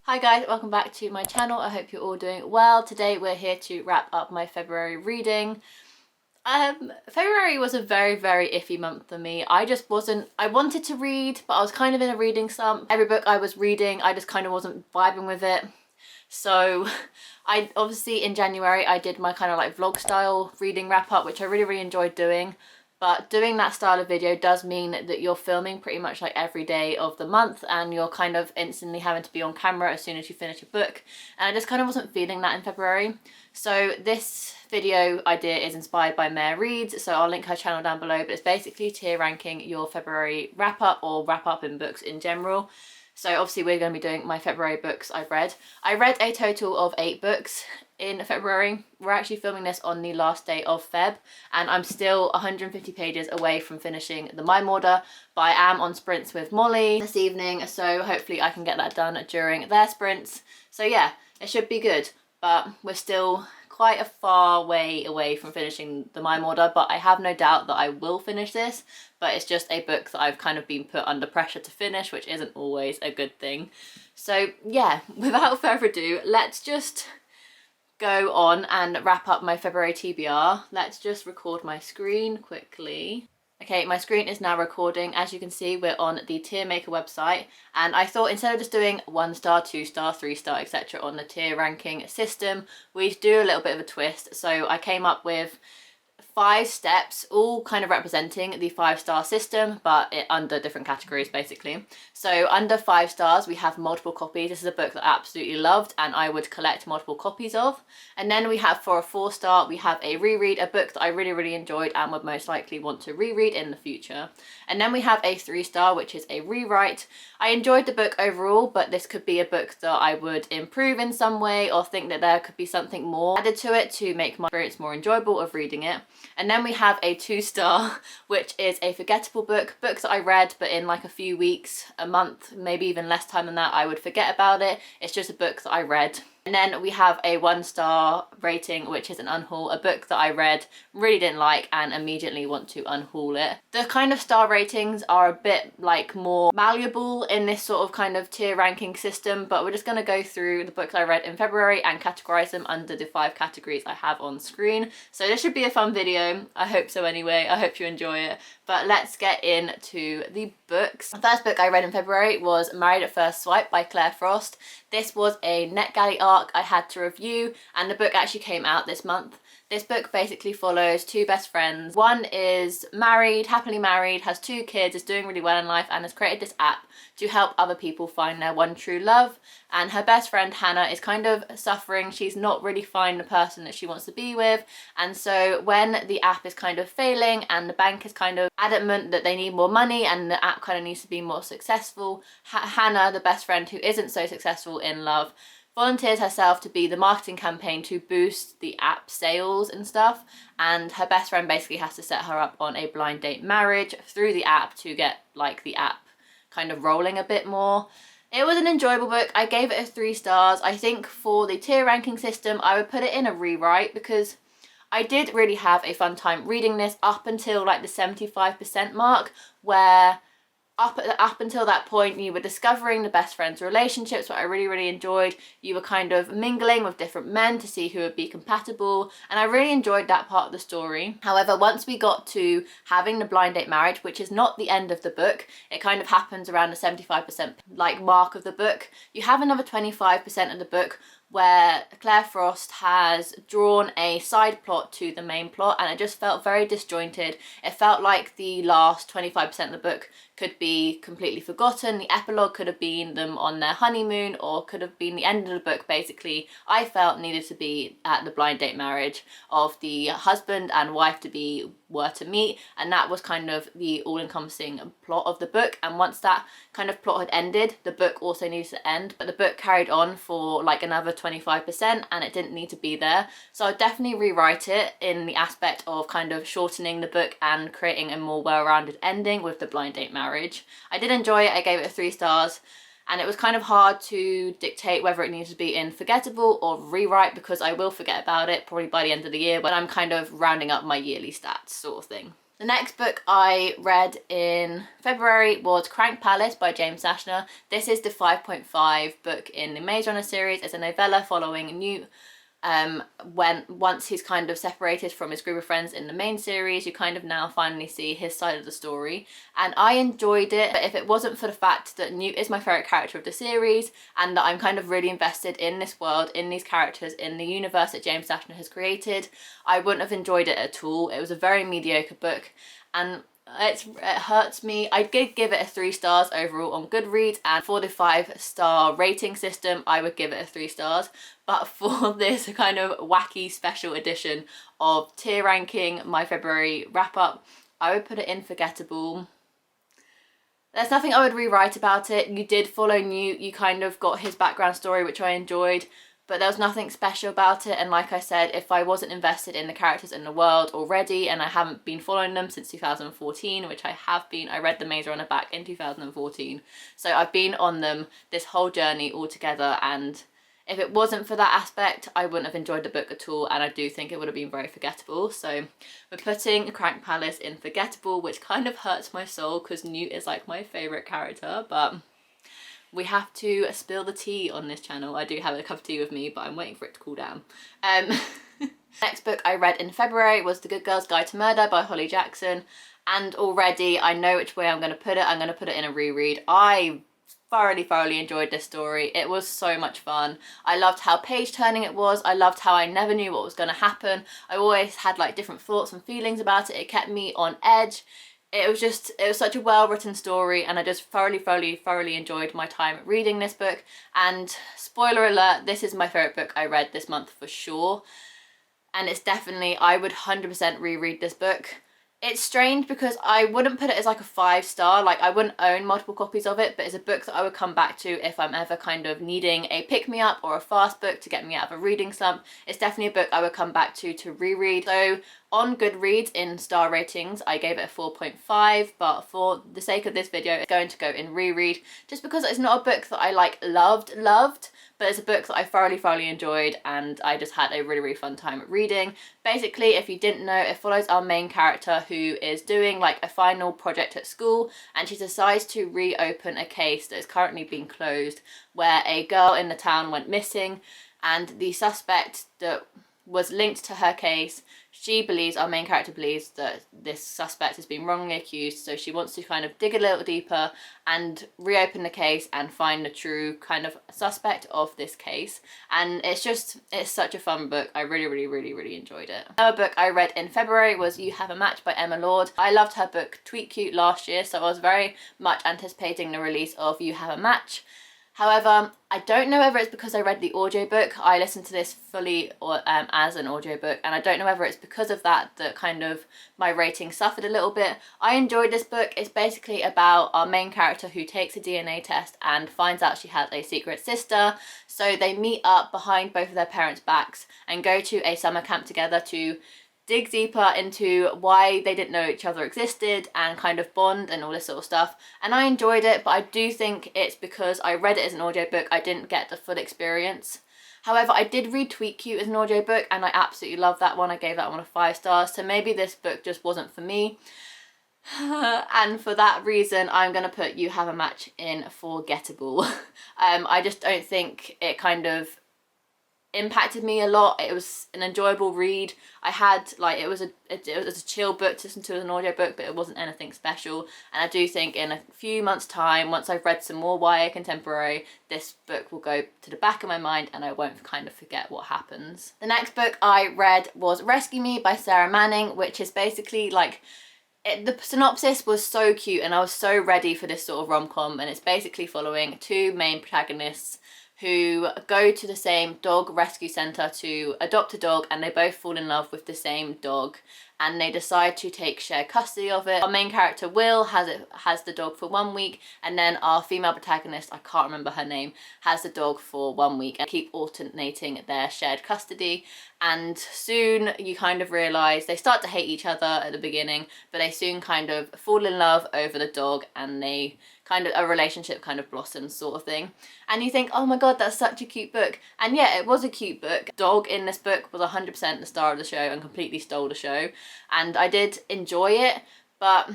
Hi guys, welcome back to my channel. I hope you're all doing well. Today we're here to wrap up my February reading. February was a very iffy month for me. I wanted to read, but I was kind of in a reading slump. Every book I was reading, I just kind of wasn't vibing with it. So I obviously in January I did my kind of like vlog style reading wrap up, which I really enjoyed doing. But doing that style of video does mean that you're filming pretty much like every day of the month and you're kind of instantly having to be on camera as soon as you finish a book. And I just kind of wasn't feeling that in February. So this video idea is inspired by Mer Reads, so I'll link her channel down below, but it's basically tier ranking your February wrap up or wrap up in books in general. So obviously we're going to be doing my February books I've read. I read a total of 8 books in February. We're actually filming this on the last day of Feb and I'm still 150 pages away from finishing the Mime order, but I am on sprints with Molly this evening, so hopefully I can get that done during their sprints. So yeah, it should be good, but we're still quite a far way away from finishing the Mime order, but I have no doubt that I will finish this. But it's just a book that I've kind of been put under pressure to finish, which isn't always a good thing. So yeah, without further ado, let's just go on and wrap up my February TBR. Let's just record my screen quickly. Okay, my screen is now recording. As you can see, we're on the tier maker website, and I thought instead of just doing 1 star, 2 star, 3 star, etc. on the tier ranking system, we'd do a little bit of a twist. So I came up with 5 steps, all kind of representing the 5-star system, but under different categories basically. So under 5 stars we have multiple copies. This is a book that I absolutely loved and I would collect multiple copies of. And then we have, for a 4-star, we have a reread, a book that I really enjoyed and would most likely want to reread in the future. And then we have a 3-star, which is a rewrite. I enjoyed the book overall, but this could be a book that I would improve in some way or think that there could be something more added to it to make my experience more enjoyable of reading it. And then we have a 2-star, which is a forgettable book that I read, but in like a few weeks, a month, maybe even less time than that, I would forget about it. It's just a book that I read. And then we have a 1-star rating, which is an unhaul, a book that I read, really didn't like and immediately want to unhaul it. The kind of star ratings are a bit like more malleable in this sort of kind of tier ranking system, but we're just going to go through the books I read in February and categorize them under the 5 categories I have on screen. So this should be a fun video. I hope so anyway. I hope you enjoy it. But let's get into the books. The first book I read in February was Married at First Swipe by Claire Frost. This was a NetGalley arc I had to review and the book actually came out this month. This book basically follows 2 best friends. One is married, happily married, has 2 kids, is doing really well in life and has created this app to help other people find their one true love. And her best friend Hannah is kind of suffering. She's not really finding the person that she wants to be with. And so when the app is kind of failing and the bank is kind of adamant that they need more money and the app kind of needs to be more successful, Hannah, the best friend who isn't so successful in love, volunteers herself to be the marketing campaign to boost the app sales and stuff, and her best friend basically has to set her up on a blind date marriage through the app to get like the app kind of rolling a bit more. It was an enjoyable book. I gave it a 3 stars. I think for the tier ranking system I would put it in a rewrite because I did really have a fun time reading this up until like the 75% mark, where up until that point you were discovering the best friends' relationships, what I really enjoyed. You were kind of mingling with different men to see who would be compatible, and I really enjoyed that part of the story. However, once we got to having the blind date marriage, which is not the end of the book, it kind of happens around the 75% like mark of the book, you have another 25% of the book where Claire Frost has drawn a side plot to the main plot and it just felt very disjointed. It felt like the last 25% of the book could be completely forgotten. The epilogue could have been them on their honeymoon or could have been the end of the book basically. I felt needed to be at the blind date marriage of the husband and wife were to meet, and that was kind of the all-encompassing plot of the book. And once that kind of plot had ended, the book also needed to end, but the book carried on for like another 25% and it didn't need to be there. So I'd definitely rewrite it in the aspect of kind of shortening the book and creating a more well-rounded ending with the blind date marriage. I did enjoy it. I gave it 3 stars. And it was kind of hard to dictate whether it needed to be in forgettable or rewrite because I will forget about it probably by the end of the year when I'm kind of rounding up my yearly stats sort of thing. The next book I read in February was Crank Palace by James Dashner. This is the 5.5 book in the Maze Runner series. It's a novella following Newt once he's kind of separated from his group of friends in the main series. You kind of now finally see his side of the story, and I enjoyed it. But if it wasn't for the fact that Newt is my favourite character of the series and that I'm kind of really invested in this world, in these characters, in the universe that James Dashner has created, I wouldn't have enjoyed it at all. It was a very mediocre book, and it hurts me. I did give it a 3 stars overall on Goodreads, and for the 5-star rating system I would give it a 3 stars, but for this kind of wacky special edition of tier ranking my February wrap up, I would put it in forgettable. There's nothing I would rewrite about it. You did follow Newt, you kind of got his background story, which I enjoyed, but there was nothing special about it. And like I said, if I wasn't invested in the characters in the world already, and I haven't been following them since 2014, which I have been, I read The Maze Runner back in 2014, so I've been on them this whole journey all together, and if it wasn't for that aspect, I wouldn't have enjoyed the book at all, and I do think it would have been very forgettable. So we're putting Crank Palace in forgettable, which kind of hurts my soul because Newt is like my favourite character, but we have to spill the tea on this channel. I do have a cup of tea with me, but I'm waiting for it to cool down. Next book I read in February was The Good Girl's Guide to Murder by Holly Jackson, and already I know which way I'm going to put it. I'm going to put it in a reread. I thoroughly enjoyed this story. It was so much fun. I loved how page turning it was. I loved how I never knew what was going to happen. I always had like different thoughts and feelings about it. It kept me on edge. It was such a well written story, and I just thoroughly enjoyed my time reading this book. And spoiler alert, this is my favourite book I read this month for sure, and it's definitely, I would 100% reread this book. It's strange because I wouldn't put it as like a 5-star, like I wouldn't own multiple copies of it, but it's a book that I would come back to if I'm ever kind of needing a pick-me-up or a fast book to get me out of a reading slump. It's definitely a book I would come back to reread. So on Goodreads in star ratings, I gave it a 4.5, but for the sake of this video, it's going to go in reread, just because it's not a book that I like loved, but it's a book that I thoroughly enjoyed, and I just had a really fun time reading. Basically, if you didn't know, it follows our main character who is doing like a final project at school, and she decides to reopen a case that is currently being closed, where a girl in the town went missing, and the suspect that was linked to her case, our main character believes that this suspect has been wrongly accused, so she wants to kind of dig a little deeper and reopen the case and find the true kind of suspect of this case. And it's such a fun book. I really enjoyed it. Another book I read in February was You Have a Match by Emma Lord. I loved her book Tweet Cute last year, so I was very much anticipating the release of You Have a Match. However, I don't know whether it's because I read the audiobook. I listened to this fully as an audiobook, and I don't know whether it's because of that kind of my rating suffered a little bit. I enjoyed this book. It's basically about our main character who takes a DNA test and finds out she has a secret sister. So they meet up behind both of their parents' backs and go to a summer camp together to dig deeper into why they didn't know each other existed and kind of bond and all this sort of stuff. And I enjoyed it, but I do think it's because I read it as an audiobook, I didn't get the full experience. However, I did read Tweet Cute as an audiobook, and I absolutely loved that one. I gave that one a 5 stars, so maybe this book just wasn't for me. And for that reason, I'm going to put You Have a Match in forgettable. I just don't think it kind of impacted me a lot. It was an enjoyable read. I had like, it was a chill book to listen to as an audiobook, but it wasn't anything special. And I do think in a few months time, once I've read some more YA contemporary, this book will go to the back of my mind and I won't kind of forget what happens. The next book I read was Rescue Me by Sarra Manning, which is basically like, the synopsis was so cute and I was so ready for this sort of rom-com, and it's basically following 2 main protagonists who go to the same dog rescue centre to adopt a dog, and they both fall in love with the same dog, and they decide to take shared custody of it. Our main character Will has the dog for 1 week, and then our female protagonist, I can't remember her name, has the dog for 1 week, and keep alternating their shared custody. And soon you kind of realise they start to hate each other at the beginning, but they soon kind of fall in love over the dog, and they kind of, a relationship kind of blossoms sort of thing. And you think, oh my god, that's such a cute book. And yeah, it was a cute book. Dog in this book was 100% the star of the show and completely stole the show. and I did enjoy it, but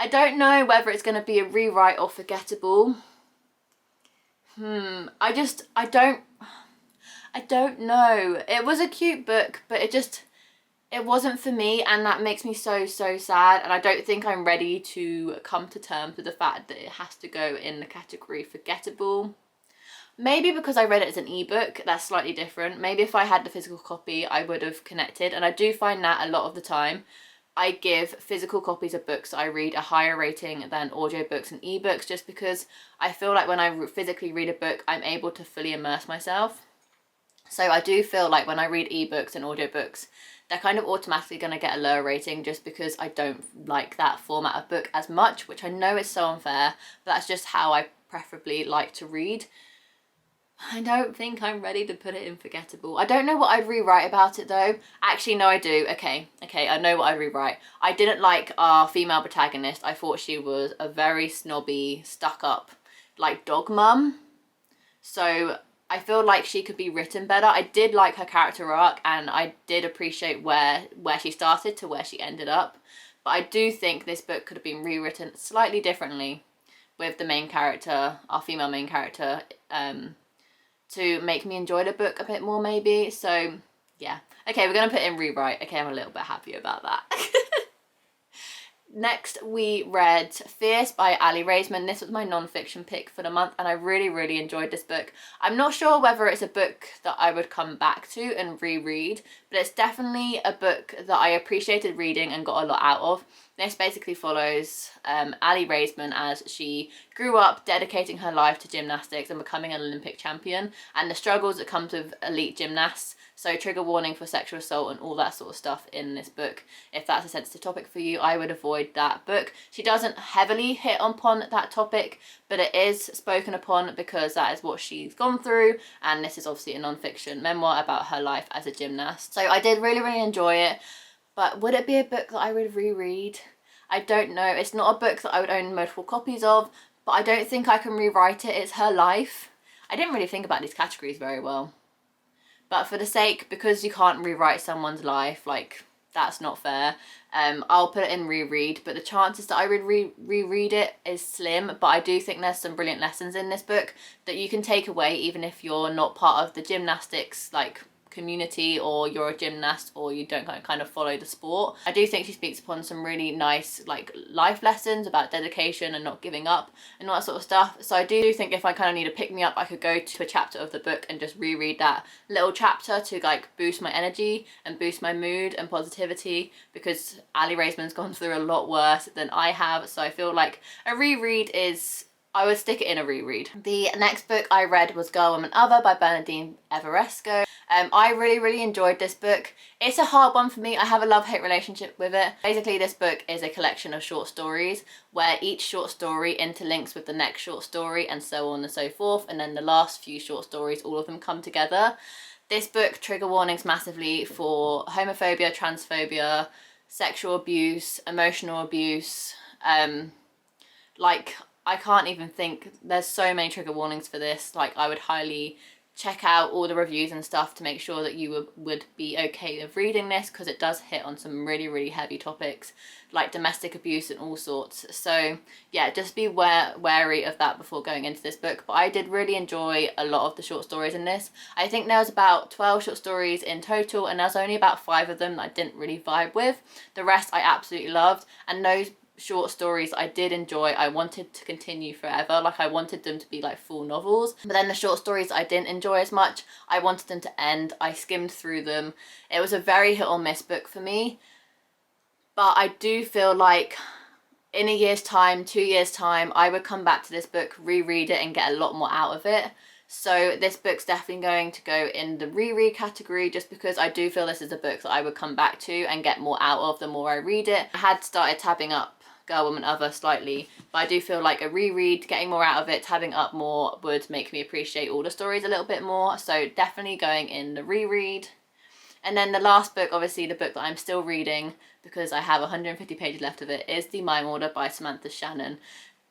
I don't know whether it's going to be a rewrite or forgettable. I don't know. It was a cute book, but it wasn't for me, and that makes me so sad, and I don't think I'm ready to come to terms with the fact that it has to go in the category forgettable. Maybe because I read it as an ebook, that's slightly different. Maybe if I had the physical copy, I would have connected, and I do find that a lot of the time I give physical copies of books that I read a higher rating than audiobooks and ebooks, just because I feel like when I physically read a book, I'm able to fully immerse myself. So I do feel like when I read ebooks and audiobooks, they're kind of automatically going to get a lower rating, just because I don't like that format of book as much, which I know is so unfair, but that's just how I preferably like to read. I don't think I'm ready to put it in forgettable. I don't know what I'd rewrite about it though. Actually, no, I do. Okay, I know what I'd rewrite. I didn't like our female protagonist. I thought she was a very snobby, stuck up, like dog mum. So I feel like she could be written better. I did like her character arc, and I did appreciate where she started to where she ended up. But I do think this book could have been rewritten slightly differently with the main character, our female main character, to make me enjoy the book a bit more maybe. So yeah. Okay, we're going to put in rewrite. Okay, I'm a little bit happy about that. Next we read Fierce by Ali Raisman. This was my non-fiction pick for the month, and I really enjoyed this book. I'm not sure whether it's a book that I would come back to and reread, but it's definitely a book that I appreciated reading and got a lot out of. This basically follows Ali Raisman as she grew up dedicating her life to gymnastics and becoming an Olympic champion, and the struggles that comes with elite gymnasts. So trigger warning for sexual assault and all that sort of stuff in this book. If that's a sensitive topic for you, I would avoid that book. She doesn't heavily hit upon that topic, but it is spoken upon because that is what she's gone through, and this is obviously a non-fiction memoir about her life as a gymnast. So I did really enjoy it, but would it be a book that I would reread? I don't know. It's not a book that I would own multiple copies of, but I don't think I can rewrite it. It's her life. I didn't really think about these categories very well. But for the sake, because you can't rewrite someone's life, like, that's not fair, I'll put it in reread, but the chances that I would reread it is slim. But I do think there's some brilliant lessons in this book that you can take away even if you're not part of the gymnastics, like, community, or you're a gymnast, or you don't kind of follow the sport. I do think she speaks upon some really nice like life lessons about dedication and not giving up and all that sort of stuff. So I do think if I kind of need a pick me up, I could go to a chapter of the book and just reread that little chapter to like boost my energy and boost my mood and positivity, because Ali Raisman's gone through a lot worse than I have. So I feel like a reread is, I would stick it in a reread. The next book I read was Girl, Woman, Other by Bernardine Evaristo. I really enjoyed this book. It's a hard one for me. I have a love-hate relationship with it. Basically, this book is a collection of short stories where each short story interlinks with the next short story and so on and so forth. And then the last few short stories, all of them come together. This book, trigger warnings massively for homophobia, transphobia, sexual abuse, emotional abuse, like, I can't even think, there's so many trigger warnings for this. Like, I would highly check out all the reviews and stuff to make sure that you would be okay with reading this, because it does hit on some really heavy topics like domestic abuse and all sorts. So yeah, just be wary of that before going into this book. But I did really enjoy a lot of the short stories in this. I think there was about 12 short stories in total, and there's only about 5 of them that I didn't really vibe with. The rest I absolutely loved, and those short stories I did enjoy. I wanted to continue forever, like I wanted them to be like full novels. But then the short stories I didn't enjoy as much, I wanted them to end. I skimmed through them. It was a very hit or miss book for me, but I do feel like in a year's time, 2 years time, I would come back to this book, reread it, and get a lot more out of it. So this book's definitely going to go in the reread category, just because I do feel this is a book that I would come back to and get more out of the more I read it. I had started tabbing up Girl, Woman, Other slightly, but I do feel like a reread, getting more out of it, tabbing up more, would make me appreciate all the stories a little bit more. So definitely going in the reread. And then the last book, obviously the book that I'm still reading because I have 150 pages left of it, is The Mime Order by Samantha Shannon.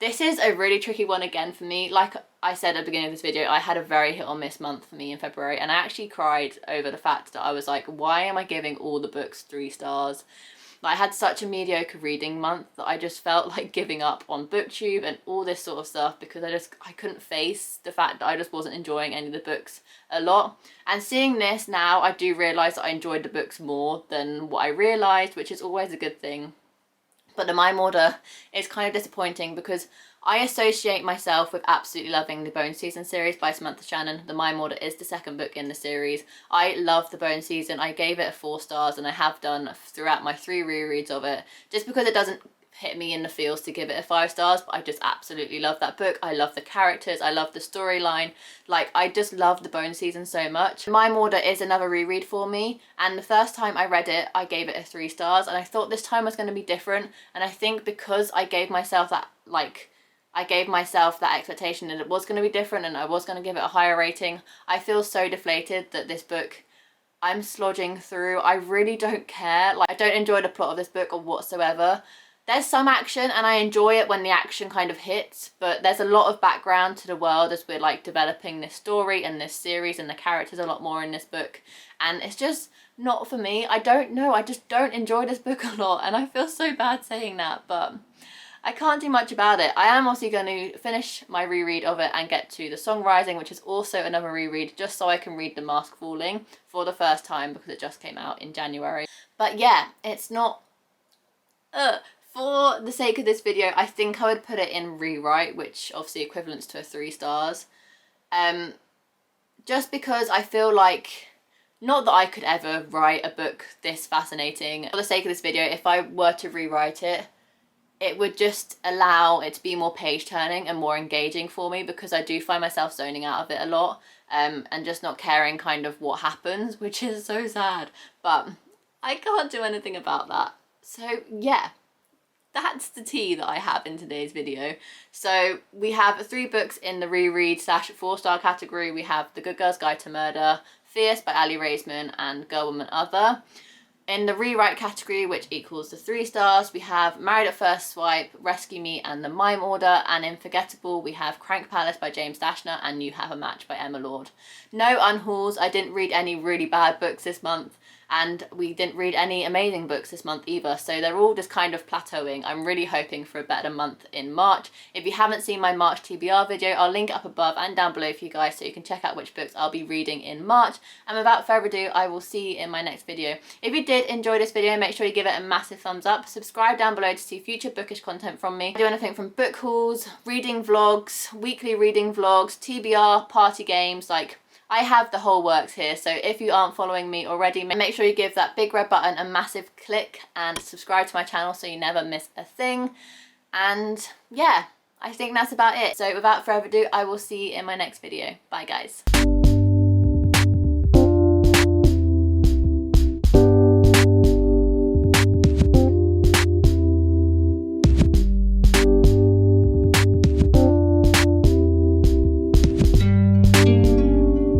This is a really tricky one again for me. Like I said at the beginning of this video, I had a very hit or miss month for me in February, and I actually cried over the fact that I was like, why am I giving all the books 3 stars? Like, I had such a mediocre reading month that I just felt like giving up on BookTube and all this sort of stuff because I couldn't face the fact that I just wasn't enjoying any of the books a lot. And seeing this now, I do realise that I enjoyed the books more than what I realised, which is always a good thing. But the Mime order is kind of disappointing because I associate myself with absolutely loving the Bone Season series by Samantha Shannon. The Mime order is the second book in the series. I love the Bone Season. I gave it a 4 stars, and I have done throughout my 3 rereads of it, just because it doesn't hit me in the feels to give it a 5 stars, but I just absolutely love that book. I love the characters, I love the storyline, like I just love the Bone Season so much. Mime Order is another reread for me, and the first time I read it I gave it a 3 stars, and I thought this time was going to be different, and I think because I gave myself that expectation that it was going to be different and I was going to give it a higher rating, I feel so deflated that this book I'm slogging through. I really don't care. Like, I don't enjoy the plot of this book or whatsoever. There's some action and I enjoy it when the action kind of hits, but there's a lot of background to the world as we're like developing this story and this series, and the characters a lot more in this book, and it's just not for me. I don't know, I just don't enjoy this book a lot, and I feel so bad saying that, but I can't do much about it. I am also going to finish my reread of it and get to The Song Rising, which is also another reread, just so I can read The Mask Falling for the first time because it just came out in January. But yeah, it's not... For the sake of this video, I think I would put it in rewrite, which obviously equivalents to a 3 stars. Just because I feel like, not that I could ever write a book this fascinating. For the sake of this video, if I were to rewrite it, it would just allow it to be more page turning and more engaging for me, because I do find myself zoning out of it a lot, and just not caring kind of what happens, which is so sad, but I can't do anything about that. So yeah. That's the tea that I have in today's video. So we have 3 books in the reread / 4-star category. We have The Good Girl's Guide to Murder, Fierce by Ali Raisman, and Girl, Woman, Other. In the rewrite category, which equals the 3 stars, we have Married at First Swipe, Rescue Me, and The Mime Order. And in Forgettable, we have Crank Palace by James Dashner and You Have a Match by Emma Lord. No unhauls. I didn't read any really bad books this month, and we didn't read any amazing books this month either, so they're all just kind of plateauing. I'm really hoping for a better month in March. If you haven't seen my March TBR video, I'll link it up above and down below for you guys so you can check out which books I'll be reading in March. And without further ado, I will see you in my next video. If you did enjoy this video, make sure you give it a massive thumbs up. Subscribe down below to see future bookish content from me. I do anything from book hauls, reading vlogs, weekly reading vlogs, TBR, party games, like I have the whole works here. So if you aren't following me already, make sure you give that big red button a massive click and subscribe to my channel so you never miss a thing. And yeah, I think that's about it. So without further ado, I will see you in my next video. Bye guys.